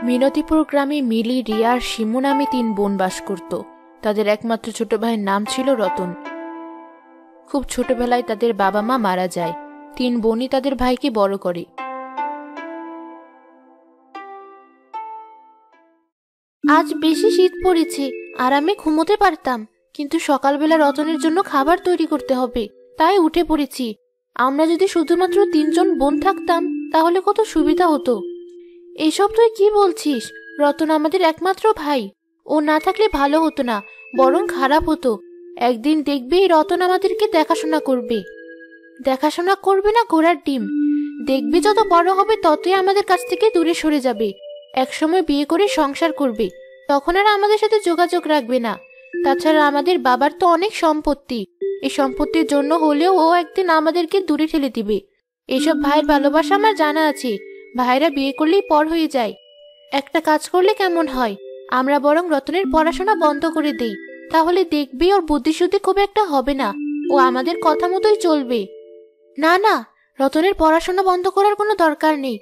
মিনতিপুর গ্রামে মিলি, রিয়া আর শিমু নামে 3 বোন বাস করত। তাদের একমাত্র ছোট ভাইয়ের নাম ছিল রতন। খুব ছোটবেলায় তাদের বাবা মা মারা যায়। 3 বোনই তাদের ভাইকে বড় করে। আজ বেশি শীত পড়েছে, আরামে ঘুমোতে পারতাম, কিন্তু সকালবেলা রতনের জন্য খাবার তৈরি করতে হবে, তাই উঠে পড়েছি। আমরা যদি শুধুমাত্র 3 জন বোন থাকতাম তাহলে কত সুবিধা হতো। এসব তুই কি বলছিস? রতন আমাদের একমাত্র ভাই। ও না থাকলে ভালো হতো না, বরং খারাপ হতো। একদিন দেখবি রতন আমাদেরকে দেখাশোনা করবে। দেখাশোনা করবে না ঘোড়ার ডিম। দেখবি যত বড় হবে ততই আমাদের কাছ থেকে দূরে সরে যাবে। একসময় বিয়ে করে সংসার করবে, তখন আর আমাদের সাথে যোগাযোগ রাখবে না। তাছাড়া আমাদের বাবার তো অনেক সম্পত্তি, এই সম্পত্তির জন্য হলেও ও একদিন আমাদেরকে দূরে ঠেলে দিবে। এসব ভাইয়ের ভালোবাসা আমার জানা আছে। ভাইরা বিয়ে করলেই পর হয়ে যায়। একটা কাজ করলে কেমন হয়, আমরা বরং রতনের পড়াশোনা বন্ধ করে দেই, তাহলে দেখবি ওর বুদ্ধিশুদ্ধি খুব একটা হবে না, ও আমাদের কথা মতোই চলবে। না না, রতনের পড়াশোনা বন্ধ করার কোনো দরকার নেই।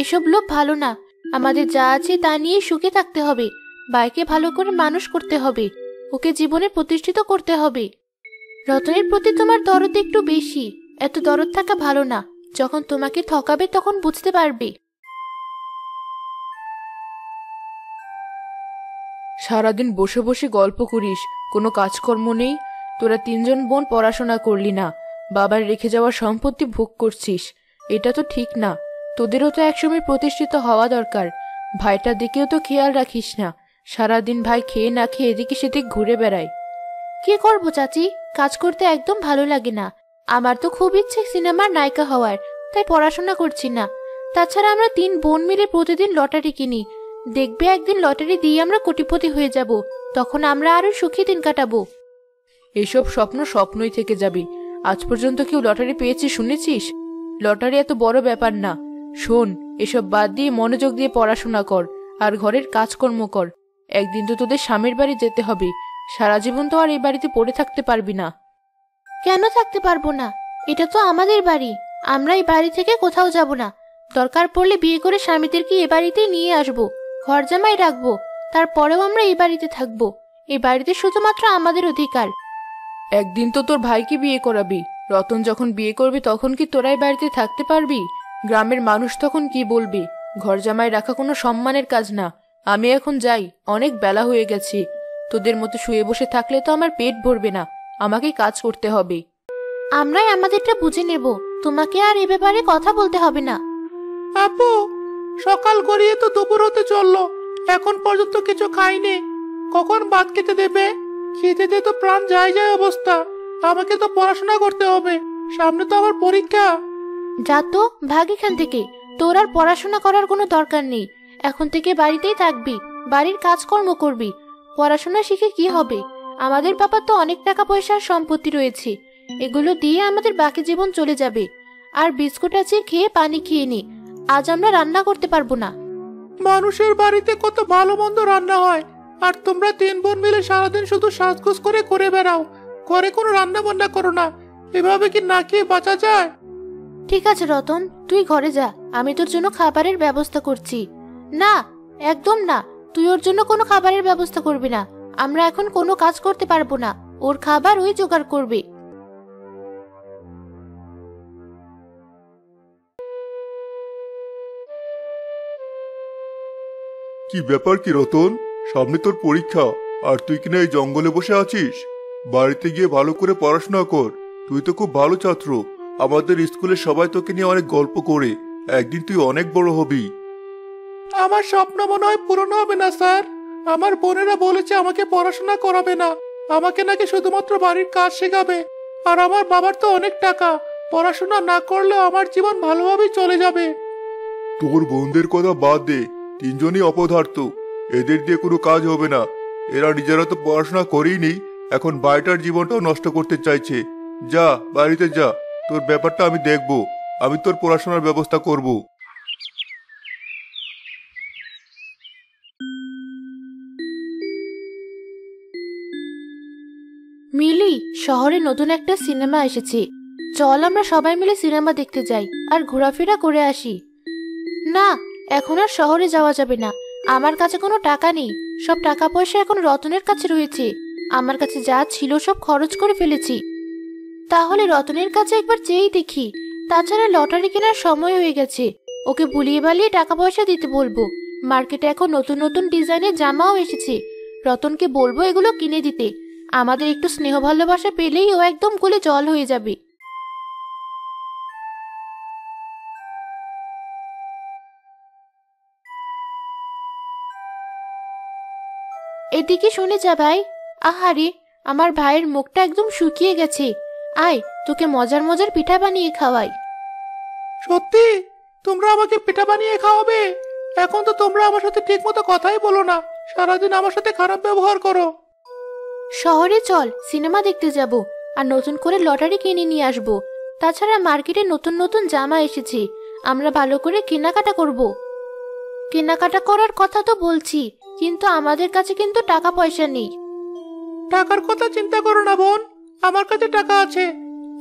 এসব লোভ ভালো না। আমাদের যা আছে তা নিয়ে সুখে থাকতে হবে। ভাইকে ভালো করে মানুষ করতে হবে, ওকে জীবনে প্রতিষ্ঠিত করতে হবে। রতনের প্রতি তোমার দরদ একটু বেশি। এত দরদ থাকা ভালো না। যখন তোমাকে ঠকাবে তখন বুঝতে পারবে। সারাদিন বসে বসে গল্প করিস, কোনো কাজকর্ম নেই। তোরা 3 জন বোন পড়াশোনা করলি না, বাবার রেখে যাওয়া সম্পত্তি ভোগ করছিস। এটা তো ঠিক না। তোদেরও তো একসময় প্রতিষ্ঠিত হওয়া দরকার। ভাইটার দিকেও তো খেয়াল রাখিস না। সারাদিন ভাই খেয়ে না খেয়ে এদিকে সেদিক ঘুরে বেড়ায়। কি করবো চাচি, কাজ করতে একদম ভালো লাগে না। আমার তো খুব ইচ্ছে সিনেমার নায়িকা হওয়ার, তাই পড়াশোনা করছি না। তাছাড়া আমরা 3 বোন মিলে প্রতিদিন লটারি কিনি। দেখবে একদিন লটারি দিয়ে আমরা কোটিপতি হয়ে যাব, তখন আমরা আরো সুখী দিন কাটাবো। এসব স্বপ্ন স্বপ্নই থেকে যাবে। আজ পর্যন্ত কেউ লটারি পেয়েছে শুনেছিস? লটারি এত বড় ব্যাপার না। শোন, এসব বাদ দিয়ে মনোযোগ দিয়ে পড়াশোনা কর আর ঘরের কাজকর্ম কর। একদিন তো তোদের স্বামীর বাড়ি যেতে হবে। সারা জীবন তো আর এই বাড়িতে পড়ে থাকতে পারবি না। কেন থাকতে পারবো না? এটা তো আমাদের বাড়ি। আমরা এই বাড়ি থেকে কোথাও যাব না। দরকার পড়লে বিয়ে করে স্বামীদেরকে এ বাড়িতেই নিয়ে আসবো, ঘর জামাই রাখবো। তারপরেও আমরা এই বাড়িতে থাকবো। এই বাড়িতে শুধুমাত্র আমাদের অধিকার। একদিন তো তোর ভাইকে বিয়ে করাবি। রতন যখন বিয়ে করবি তখন কি তোরাই বাড়িতে থাকতে পারবি? গ্রামের মানুষ তখন কি বলবে? ঘর জামাই রাখা কোনো সম্মানের কাজ না। আমি এখন যাই, অনেক বেলা হয়ে গেছে। তোদের মতো শুয়ে বসে থাকলে তো আমার পেট ভরবে না, আমাকে কাজ করতে হবে। আমরাই আমাদেরটা বুঝে নেব, তোমাকে আর এ ব্যাপারে কথা বলতে হবে না। আপু, সকাল গড়িয়ে তো দুপুর হতে চললো, এখন পর্যন্ত কিছু খাইনি। কখন ভাত খেতে দেবে? খিদেতে তো প্রাণ যায় যায় অবস্থা। আমাকে তো পড়াশোনা করতে হবে, সামনে তো আমার পরীক্ষা। যা তো, ভাগ এখান থেকে। তোর আর পড়াশোনা করার কোনো দরকার নেই। এখন থেকে বাড়িতেই থাকবি, বাড়ির কাজকর্ম করবি। পড়াশোনা শিখে কি হবে? আমাদের বাবার তো অনেক টাকা পয়সার সম্পত্তি রয়েছে, এগুলো দিয়ে আমাদের বাকি জীবন চলে যাবে। আর বিস্কুট আছে, খেয়ে পানি খেয়ে নি। আজ আমরা রান্না করতে পারবো না। মানুষের বাড়িতে কত ভালো মন্দ রান্না হয়, আর তোমরা 3 বোন মিলে সারাদিন শুধু সাজগোজ করে ঘুরে বেড়াও। ঘরে কোনো রান্না বান্না করো না। এভাবে কি না খেয়ে বাঁচা যায়? ঠিক আছে রতন, তুই ঘরে যা, আমি তোর জন্য খাবারের ব্যবস্থা করছি। না, একদম না, তুই ওর জন্য কোনো খাবারের ব্যবস্থা করবি না। আমরা এখন কোনো কাজ করতে পারবো না, ওর খাবার ওই জোগাড় করবে। কি ব্যাপার কি রতন? সামনে তোর পরীক্ষা, আর তুই কিনা এই জঙ্গলে বসে আছিস? বাড়িতে গিয়ে ভালো করে পড়াশোনা কর। তুই তো খুব ভালো ছাত্র। আমাদের স্কুলে সবাই তোকে নিয়ে অনেক গল্প করে। একদিন তুই অনেক বড় হবি। আমার স্বপ্ন মনে হয় পূরণ হবে না স্যার। আমার বোনেরা বলেছে আমাকে পড়াশোনা করাবে না, আমাকে নাকি শুধুমাত্র বাড়ির কাজ শেখাবে। আর আমার বাবার তো অনেক টাকা, পড়াশোনা না করলেও আমার জীবন ভালোভাবেই চলে যাবে। তোর বোনদের কথা বাদ দে, 3 জনই অপদার্থ। এদের দিয়ে কোনো কাজ হবে না। এরা নিজেরা তো পড়াশোনা করেইনি, এখন বাড়িটার জীবনটাও নষ্ট করতে চাইছে। যা, বাড়িতে যা। তোর ব্যাপারটা আমি দেখব। আমি তোর পড়াশোনার ব্যবস্থা করব। মিলি, শহরে নতুন একটা সিনেমা এসেছে। চল আমরা সবাই মিলে সিনেমা দেখতে যাই আর ঘোরাফেরা করে আসি। না, এখন আর শহরে যাওয়া যাবে না। আমার কাছে কোনো টাকা নেই, সব টাকা পয়সা এখন রতনের কাছে রয়েছে। আমার কাছে যা ছিল সব খরচ করে ফেলেছি। তাহলে রতনের কাছে একবার চেয়েই দেখি। তাছাড়া লটারি কেনার সময় হয়ে গেছে, ওকে বুলিয়ে বালিয়ে টাকা পয়সা দিতে বলবো। মার্কেটে এখন নতুন নতুন ডিজাইনের জামাও এসেছে, রতনকে বলবো এগুলো কিনে দিতে। আমাদের একটু স্নেহ ভালোবাসা পেলেই ও একদম গলে জল হয়ে যাবে। এদিকে শুনে যা ভাই। আহারে, আমার ভাইয়ের মুখটা একদম শুকিয়ে গেছে। আয়, তোকে মজার মজার পিঠা বানিয়ে খাওয়াই। সত্যি তোমরা আমাকে পিঠা বানিয়ে খাওয়াবে? এখন তো তোমরা আমার সাথে ঠিক মতো কথাই বলো না, সারাদিন আমার সাথে খারাপ ব্যবহার করো। শহরে চল, সিনেমা দেখতে যাব, আর নতুন করে লটারি কিনে নিয়ে আসবো। তাছাড়া মার্কেটে নতুন নতুন জামা এসেছে, আমরা ভালো করে কেনাকাটা করব। কেনাকাটা করার কথা তো বলছি, কিন্তু আমাদের কাছে কিন্তু টাকা পয়সা নেই। টাকার কথা চিন্তা করো না বোন, আমার কাছে টাকা আছে।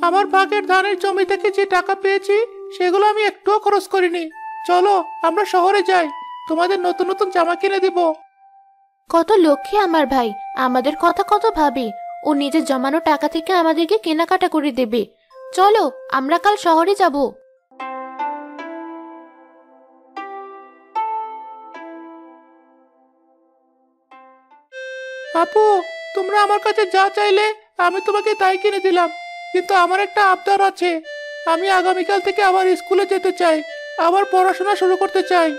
আমার ভাগের ধানের জমি থেকে যে টাকা পেয়েছি সেগুলো আমি একটুও খরচ করিনি। চলো আমরা শহরে যাই, তোমাদের নতুন নতুন জামা কিনে দিব। কত লক্ষ্মী আমার ভাই, আমাদের কথা কত ভাবে। ও নিজের জমানো টাকা থেকে আমাদেরকে কেনাকাটা করে দেবে। চলো, আমরা কাল শহরে যাব। আপু, তোমরা আমার কাছে যা চাইলে আমি তোমাকে তাই কিনে দিলাম, কিন্তু আমার একটা আবদার আছে। আমি আগামীকাল থেকে আবার স্কুলে যেতে চাই, আবার পড়াশোনা শুরু করতে চাই।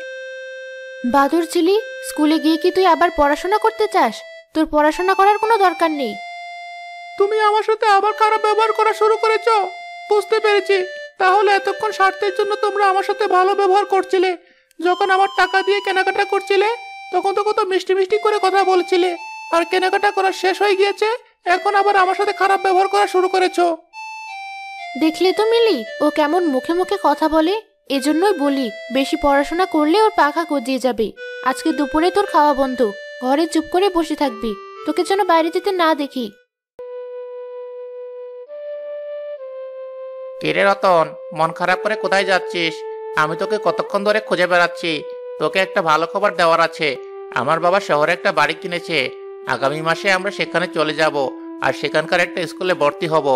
বাদুর ছিলি, স্কুলে গিয়ে কি তুই আবার পড়াশোনা করতে চাস? তোর পড়াশোনা করার কোনো দরকার নেই। তুমি আমার সাথে আবার খারাপ ব্যবহার করা শুরু করেছো, বুঝতে পেরেছি। তাহলে এতক্ষণ স্বার্থের জন্য তোমরা আমার সাথে ভালো ব্যবহার করছিলে। যখন আমার টাকা দিয়ে কেনাকাটা করছিলে তখন তো কত মিষ্টি মিষ্টি করে কথা বলছিলে, আর কেনাকাটা করা শেষ হয়ে গিয়েছে, এখন আবার আমার সাথে খারাপ ব্যবহার করা শুরু করেছো। দেখলে তো মিলি, ও কেমন মুখে মুখে কথা বলে। এজন্যই বলি, বেশি পড়াশোনা করলে ওর পাখা গজিয়ে যাবে। আজকে দুপুরে তোর খাওয়া বন্ধ, ঘরে চুপ করে বসে থাকবি, তোকে যেন বাইরে যেতে না দেখি। কিরে রতন, মন খারাপ করে কোথায় যাচ্ছিস? আমি তোকে কতক্ষণ ধরে খুঁজে বেড়াচ্ছি। তোকে একটা ভালো খবর দেওয়ার আছে। আমার বাবা শহরে একটা বাড়ি কিনেছে। আগামী মাসে আমরা সেখানে চলে যাব, আর সেখানকার একটা স্কুলে ভর্তি হব।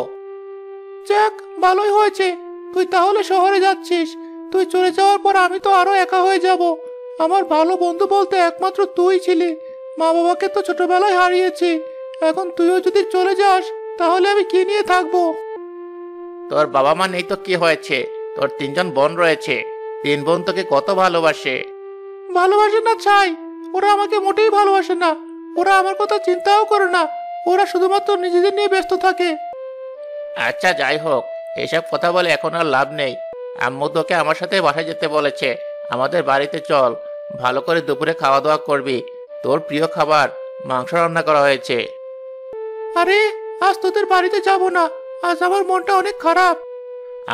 যাক, ভালোই হয়েছে। তুই তাহলে শহরে যাচ্ছিস। তুই চলে যাওয়ার পর আমি তো আরো একা হয়ে যাব। আমার ভালো বন্ধু বলতে একমাত্র তুই ছিলি। মা বাবাকে তো ছোটবেলায় হারিয়েছি, এখন তুইও যদি চলে যাস তাহলে আমি কি নিয়ে থাকবো? তোর বাবা মা নেই তো কি হয়েছে? তোর 3 জন বোন রয়েছে। 3 বোন তোকে কত ভালোবাসে। ভালোবাসে না ছাই, ওরা আমাকে মোটেই ভালোবাসে না। ওরা আমার কথা চিন্তাও করে না, ওরা শুধুমাত্র নিজেদের নিয়ে ব্যস্ত থাকে। আচ্ছা, যাই হোক, এসব কথা বলে এখন আর লাভ নেই। আম্মু তোকে আমার সাথে বাসায় যেতে বলেছে। আমাদের বাড়িতে চল, ভালো করে দুপুরে খাওয়া দাওয়া করবি। তোর প্রিয় খাবার মাংস রান্না করা হয়েছে। আরে, আজ তোদের বাড়িতে যাব না, আজ আমার মনটা অনেক খারাপ।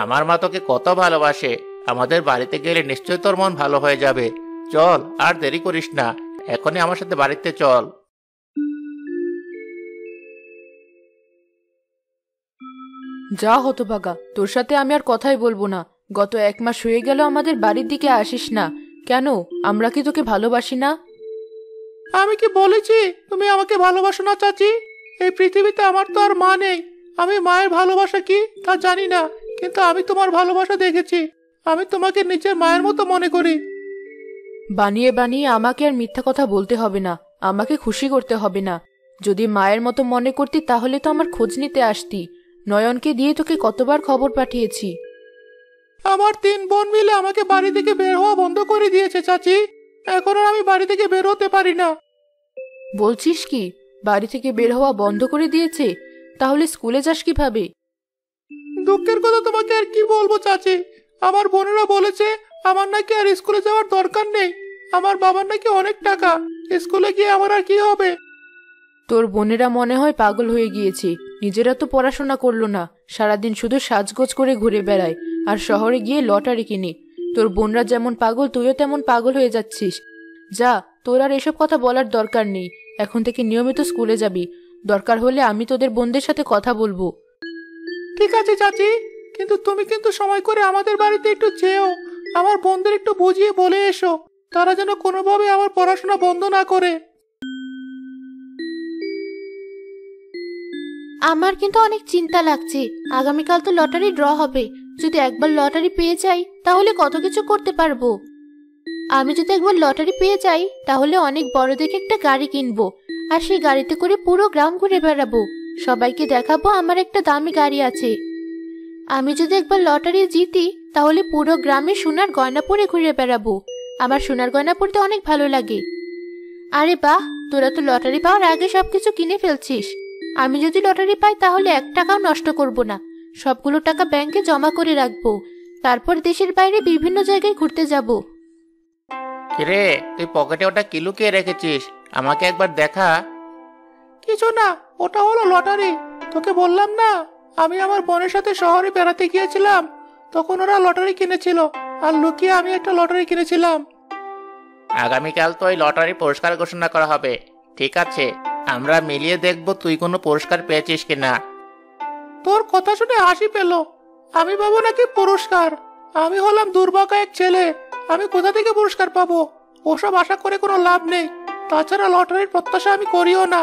আমার মা তোকে কত ভালোবাসে। আমাদের বাড়িতে গেলে নিশ্চয় তোর মন ভালো হয়ে যাবে। চল, আর দেরি করিস না, এখনই আমার সাথে বাড়িতে চল। যা হতভাগা, তোর সাথে আমি আর কথাই বলবো না। গত 1 মাস হয়ে গেল আমাদের বাড়ির দিকে আসিস না কেন? আমরা কি তোকে ভালোবাসি না? আমি কি বলেছি তুমি আমাকে ভালোবাসো না চাচি? এই পৃথিবীতে আমার তো আর মা নেই। আমি মায়ের ভালোবাসা কি তা জানি না, কিন্তু আমি তোমার ভালোবাসা দেখেছি। আমি তোমাকে নিজের মায়ের মতো মনে করি। বানিয়ে বানিয়ে আমাকে আর মিথ্যা কথা বলতে হবে না, আমাকে খুশি করতে হবে না। যদি মায়ের মতো মনে করতি তাহলে তো আমার খোঁজ নিতে আসতি। নয়নকে দিয়ে তোকে কতবার খবর পাঠিয়েছি। আমার 3 বোন মিলে আমাকে বাড়ি থেকে বের হওয়া বন্ধ করে দিয়েছে চাচি। এখন আর আমি বাড়ি থেকে বের হতে পারি না। বলছিস কি, বাড়ি থেকে বের হওয়া বন্ধ করে দিয়েছে? তাহলে স্কুলে যাস কিভাবে? দুঃখের কথা তোমাকে আর কি বলবো চাচি। আমার বোনেরা বলেছে আমার নাকি আর স্কুলে যাওয়ার দরকার নেই। আমার বাবার নাকি অনেক টাকা, স্কুলে গিয়ে আমার আর কি হবে? তোর বোনেরা মনে হয় পাগল হয়ে গিয়েছে। নিজেরা তো পড়াশোনা করলো না, সারাদিন শুধু সাজগোজ করে ঘুরে বেড়ায় আর শহরে গিয়ে লটারি কিনে। তোর বোনরা যেমন পাগল, তুইও তেমন পাগল হয়ে যাচ্ছিস। যা, তোর আর এসব কথা বলার দরকার নেই। এখন থেকে নিয়মিত স্কুলে যাবি। দরকার হলে আমি তোদের বোনদের সাথে কথা বলবো। ঠিক আছে চাচি, কিন্তু তুমি কিন্তু সময় করে আমাদের বাড়িতে একটু যেও। আমার বোনদের একটু বুঝিয়ে বলে এসো, তারা যেন কোনোভাবে আমার পড়াশোনা বন্ধ না করে। আমার কিন্তু অনেক চিন্তা লাগছে। আগামীকাল তো লটারি ড্র হবে। যদি একবার লটারি পেয়ে যাই তাহলে কত কিছু করতে পারবো। আমি যদি একবার লটারি পেয়ে যাই তাহলে অনেক বড় দেখে একটা গাড়ি কিনবো, আর সেই গাড়িতে করে পুরো গ্রাম ঘুরে বেড়াবো। সবাইকে দেখাবো আমার একটা দামি গাড়ি আছে। আমি যদি একবার লটারি জিতি তাহলে পুরো গ্রামে সোনার গয়না পরে ঘুরে বেড়াবো। আমার সোনার গয়না পরতে অনেক ভালো লাগে। আরে বাহ, তোরা তো লটারি পাওয়ার আগে সবকিছু কিনে ফেলছিস। আমি যদি লটারি পাই তাহলে 1 টাকাও নষ্ট করব না। সবগুলো টাকা ব্যাংকে জমা করে রাখবো। তারপর দেশের বাইরে বিভিন্ন জায়গায় ঘুরতে যাব। কিরে, তুই পকেটে ওটা কি লুকিয়ে রেখেছিস? আমাকে একবার দেখা। কিছু না, ওটা হলো লটারি। তোকে বললাম না, আমি আমার বোনের সাথে শহরে বেড়াতে গিয়েছিলাম, তখন ওরা লটারি কিনেছিল, আর লুকিয়ে আমি একটা লটারি কিনেছিলাম। আগামীকাল তো ওই লটারি পুরস্কার ঘোষণা করা হবে। ঠিক আছে, আমরা মিলিয়ে দেখব তুই কোনো পুরস্কার পেয়েছিস কিনা। তোর কথা শুনে হাসি পেল। আমি পাবো নাকি পুরস্কার? আমি হলাম দুর্ভাগা এক ছেলে। আমি কোথা থেকে পুরস্কার পাবো? ওসব আশা করে কোনো লাভ নেই। তাছাড়া লটারির প্রত্যাশা আমি করিও না।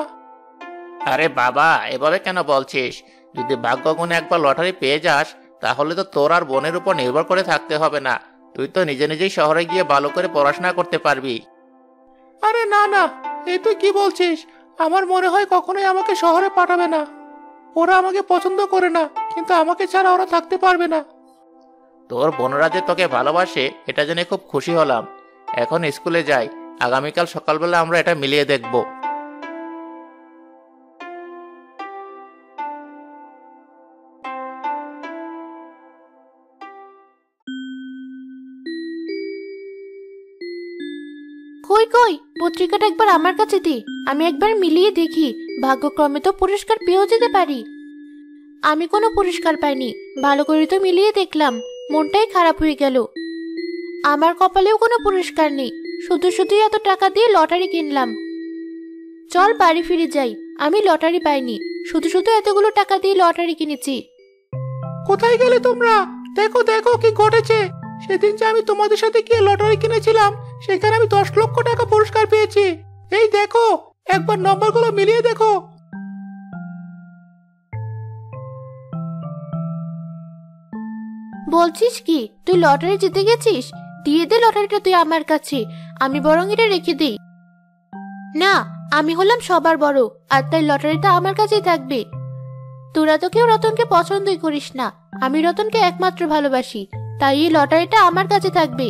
আরে বাবা, এভাবে কেন বলছিস? যদি ভাগ্যগুণে একবার লটারি পেয়ে যাস তাহলে তো তোর আর বোনের উপর নির্ভর করে থাকতে হবে না। তুই তো নিজে নিজেই শহরে গিয়ে ভালো করে পড়াশোনা করতে পারবি। আরে না না, এই তুই কি বলছিস? আমার মনে হয় কখনোই আমাকে শহরে পাঠাবে না। ওরা আমাকে পছন্দ করে না, কিন্তু আমাকে ছাড়া ওরা থাকতে পারবে না। তোর বোনরা যে তোকে ভালোবাসে এটা জেনে খুব খুশি হলাম। এখন স্কুলে যাই, আগামীকাল সকালবেলা আমরা এটা মিলিয়ে দেখব। কই কই, পত্রিকাটা একবার আমার কাছে দে। আমি একবার মিলিয়ে দেখি, ভাগ্যক্রমে তো পুরস্কার পেয়েও যেতে পারি। আমি কোনো পুরস্কার পাইনি। ভালো করে তো মিলিয়ে দেখলাম, মনটাই খারাপ হয়ে গেল। আমার কপালেও কোনো পুরস্কার নেই। শুধু শুধু এত টাকা দিয়ে লটারি কিনলাম। চল বাড়ি ফিরে যাই। আমি লটারি পাইনি, শুধু শুধু এতগুলো টাকা দিয়ে লটারি কিনেছি। কোথায় গেলে তোমরা? দেখো দেখো কি ঘটেছে। সেদিন যে আমি তোমাদের সাথে গিয়ে লটারি কিনেছিলাম, সেখানে আমি 10 লক্ষ টাকা পুরস্কার পেয়েছি। এই দেখো, একবার নম্বরগুলো মিলিয়ে দেখো। বলছিস কি, তুই লটারি জিতে গেছিস? দিয়ে দে লটারিটা তুই আমার কাছে। আমি বরং এটা রেখে দিই। না, আমি হলাম সবার বড়, আর তাই লটারিটা আমার কাছেই থাকবে। তোরা তো কেউ রতনকে পছন্দই করিস না। আমি রতনকে একমাত্র ভালোবাসি, তাই এই লটারিটা আমার কাছে থাকবে।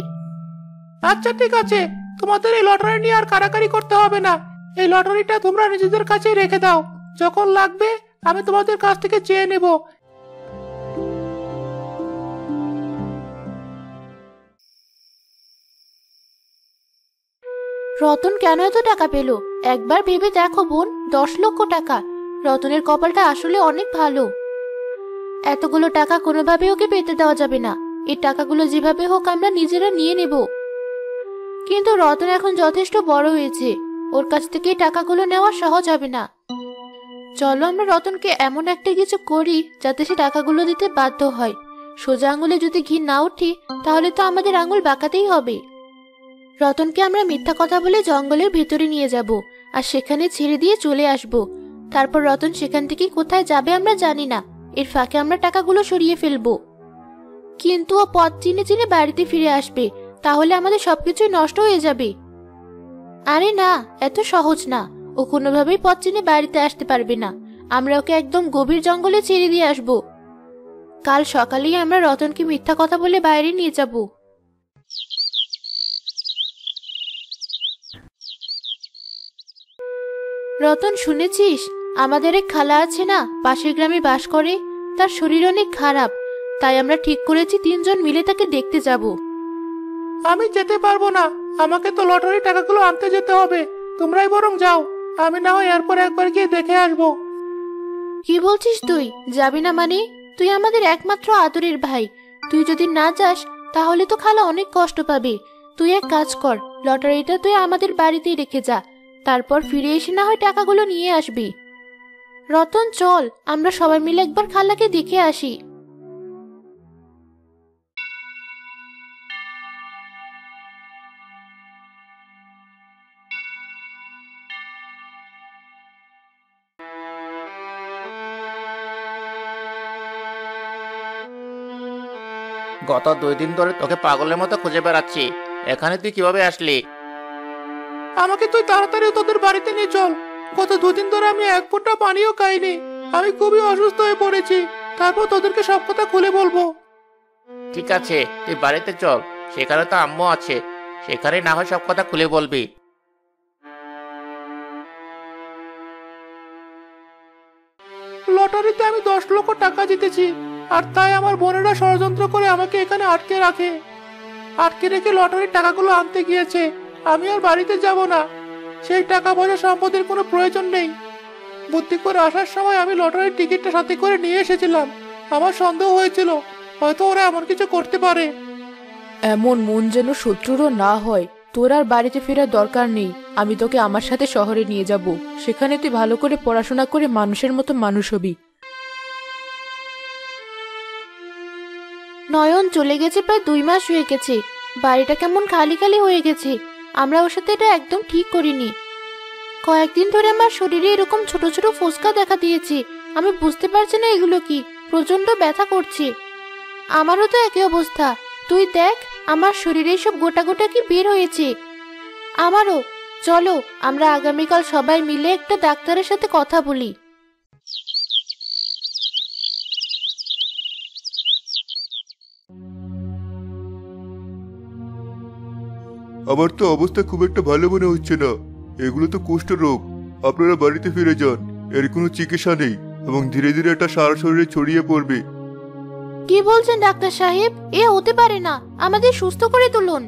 আচ্ছা ঠিক আছে, তোমাদের এই লটারি নিয়ে আর কারাকারি করতে হবে না। এই লটারিটা তোমরা নিজেদের কাছেই রেখে দাও। যখন লাগবে আমি তোমাদের কাছ থেকে চেয়ে নেব। রতন কেন এত টাকা পেল? একবার ভেবে দেখো বোন, 10 লক্ষ টাকা। রতনের কপালটা আসলে অনেক ভালো। এতগুলো টাকা কোনোভাবে ওকে পেতে দেওয়া যাবে না। এই টাকাগুলো যেভাবে হোক আমরা নিজেরা নিয়ে নেব। কিন্তু রতন এখন যথেষ্ট বড় হয়েছে, ওর কাছ থেকে এই টাকাগুলো নেওয়া সহজ হবে না। চলো আমরা রতনকে এমন একটা কিছু করি যাতে সে টাকাগুলো দিতে বাধ্য হয়। সোজা আঙুলে যদি ঘি না উঠি তাহলে তো আমাদের আঙুল বাঁকাতেই হবে। রতনকে আমরা মিথ্যা কথা বলে জঙ্গলের ভেতরে নিয়ে যাব, আর সেখানে ছেড়ে দিয়ে চলে আসব। তারপর রতন সেখান থেকে কোথায় যাবে আমরা জানি না। এর ফাঁকে আমরা টাকাগুলো সরিয়ে ফেলবো। কিন্তু ও পথ চিনে চিনে বাড়িতে ফিরে আসবে, তাহলে আমাদের সবকিছুই নষ্ট হয়ে যাবে। আরে না, এত সহজ না। ও কোনোভাবেই পথ চিনে বাড়িতে আসতে পারবে না। আমরা ওকে একদম গভীর জঙ্গলে ছেড়ে দিয়ে আসব। কাল সকালেই আমরা রতনকে মিথ্যা কথা বলে বাইরে নিয়ে যাব। রতন, শুনেছিস আমাদের এক খালা আছে না, পাশের গ্রামে বাস করে? তার শরীর অনেক খারাপ, তাই আমরা ঠিক করেছি 3 জন মিলে তাকে দেখতে যাব। আমি যেতে পারবো না, আমাকে তো লটারি টাকাগুলো আনতে যেতে হবে। তোমরাই বরং যাও, আমি না হয় এরপর একবার গিয়ে দেখে আসবো। কি বলছিস তুই? যাবি না মানে? তুই আমাদের একমাত্র আদরের ভাই। তুই যদি না যাস তাহলে তো খালা অনেক কষ্ট পাবে। তুই এক কাজ কর, লটারিটা তুই আমাদের বাড়িতেই রেখে যা। তারপর ফিরে এসে না হয় টাকাগুলো নিয়ে আসবি। রতন চল, আমরা সবাই মিলে একবার খালাকে দেখে আসি। গত 2 দিন ধরে তোকে পাগলের মতো খুঁজে বেড়াচ্ছি। এখানে তুই কিভাবে আসলি? আমাকে তুই তাড়াতাড়ি তোদের বাড়িতে নিয়ে চল। গত 2 দিন ধরে আমি এক ফোঁটা পানিও খাইনি। আমি খুবই অসুস্থ হয়ে পড়েছি। তারপর তোদেরকে সব কথা খুলে বলবো। ঠিক আছে, তুই বাড়িতে চল, সেখানে তো আম্মু আছে, সেখানে না হয় সব কথা খুলে বলবি। লটারিতে আমি 10 লক্ষ টাকা জিতেছি, আর তাই আমার বোনেরা ষড়যন্ত্র করে আমাকে এখানে আটকে রেখে লটারির টাকাগুলো আনতে গিয়েছে। আমি আর বাড়িতে যাব না। সেই টাকা পয়সা সম্পদের কোনো প্রয়োজন নেই। বুদ্ধি করে আসার সময় আমি লটারির টিকিটটা সাথে করে নিয়ে এসেছিলাম। আমার সন্দেহ হয়েছিল হয়তো ওরা এমন কিছু করতে পারে। এমন মন যেন শত্রুরও না হয়। তোর আর বাড়িতে ফেরার দরকার নেই। আমি তোকে আমার সাথে শহরে নিয়ে যাব। সেখানে তুই ভালো করে পড়াশোনা করে মানুষের মতো মানুষ হবি। নয়ন চলে গেছে প্রায় 2 মাস হয়ে গেছে। বাড়িটা কেমন খালি খালি হয়ে গেছে। আমরা ওর সাথে এটা একদম ঠিক করিনি। কয়েকদিন ধরে আমার শরীরে এরকম ছোট ছোট ফোসকা দেখা দিয়েছে। আমি বুঝতে পারছি না এগুলো কি। প্রচন্ড ব্যথা করছে। আমারও তো একই অবস্থা। তুই দেখ, আমার শরীরে সব গোটা গোটা কি বের হয়েছে। আমারও। চলো আমরা আগামীকাল সবাই মিলে একটা ডাক্তারের সাথে কথা বলি। আমার তো অবস্থা খুব একটা ভালো মনে হচ্ছে না। এগুলো তো কুষ্ঠ রোগ। আপনারা বাড়িতে ফিরে যান। এর কোনো চিকিৎসা নেই এবং ধীরে ধীরে এটা সারা শরীরে ছড়িয়ে পড়বে। কি বলছেন ডাক্তার সাহেব? এ হতে পারে না। আমাদের সুস্থ করে তুলুন।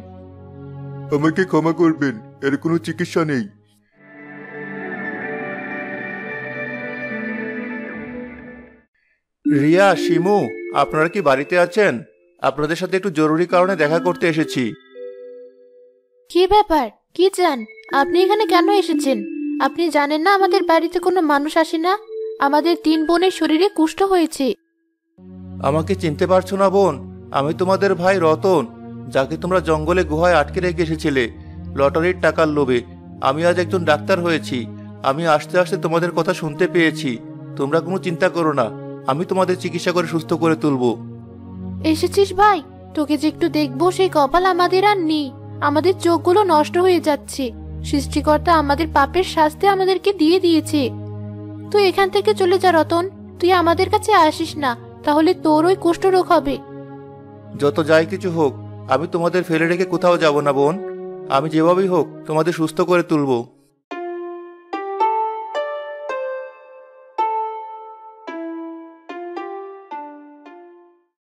আমাকে ক্ষমা করবেন, এর কোনো চিকিৎসা নেই। রিয়া, শিমু, আপনারা কি বাড়িতে আছেন? আপনাদের সাথে একটু জরুরি কারণে দেখা করতে এসেছি। কি ব্যাপার? কি চান? আপনি এখানে কেন এসেছেন? আপনি জানেন না আমাদের বাড়িতে কোনো মানুষ আসে না? আমাদের 3 বোনের শরীরে কুষ্ঠ হয়েছে। আমাকে চিনতে পারছো না বোন? আমি তোমাদের ভাই রতন, যাকে তোমরা জঙ্গলে গুহায় আটকে রেখে এসেছিলে লটারির টাকার লোভে। আমি আজ একজন ডাক্তার হয়েছি। আমি আস্তে আস্তে তোমাদের কথা শুনতে পেয়েছি। তোমরা কোনো চিন্তা করো না, আমি তোমাদের চিকিৎসা করে সুস্থ করে তুলবো। এসেছিস ভাই? তোকে যে একটু দেখবো সেই কপাল আমাদের আর নেই। আমাদের চোখগুলো নষ্ট হয়ে যাচ্ছে। সৃষ্টিকর্তা আমাদের পাপের শাস্তি আমাদেরকে দিয়ে দিয়েছে। তুই এখান থেকে চলে যা রতন। তুই আমাদের কাছে আসিস না, তাহলে তোর ওই কুষ্ঠরোগ হবে। যত যাই কিছু হোক, আমি তোমাদের ফেলে রেখে কোথাও যাব না বোন। আমি যেভাবেই হোক তোমাদের সুস্থ করে তুলবো।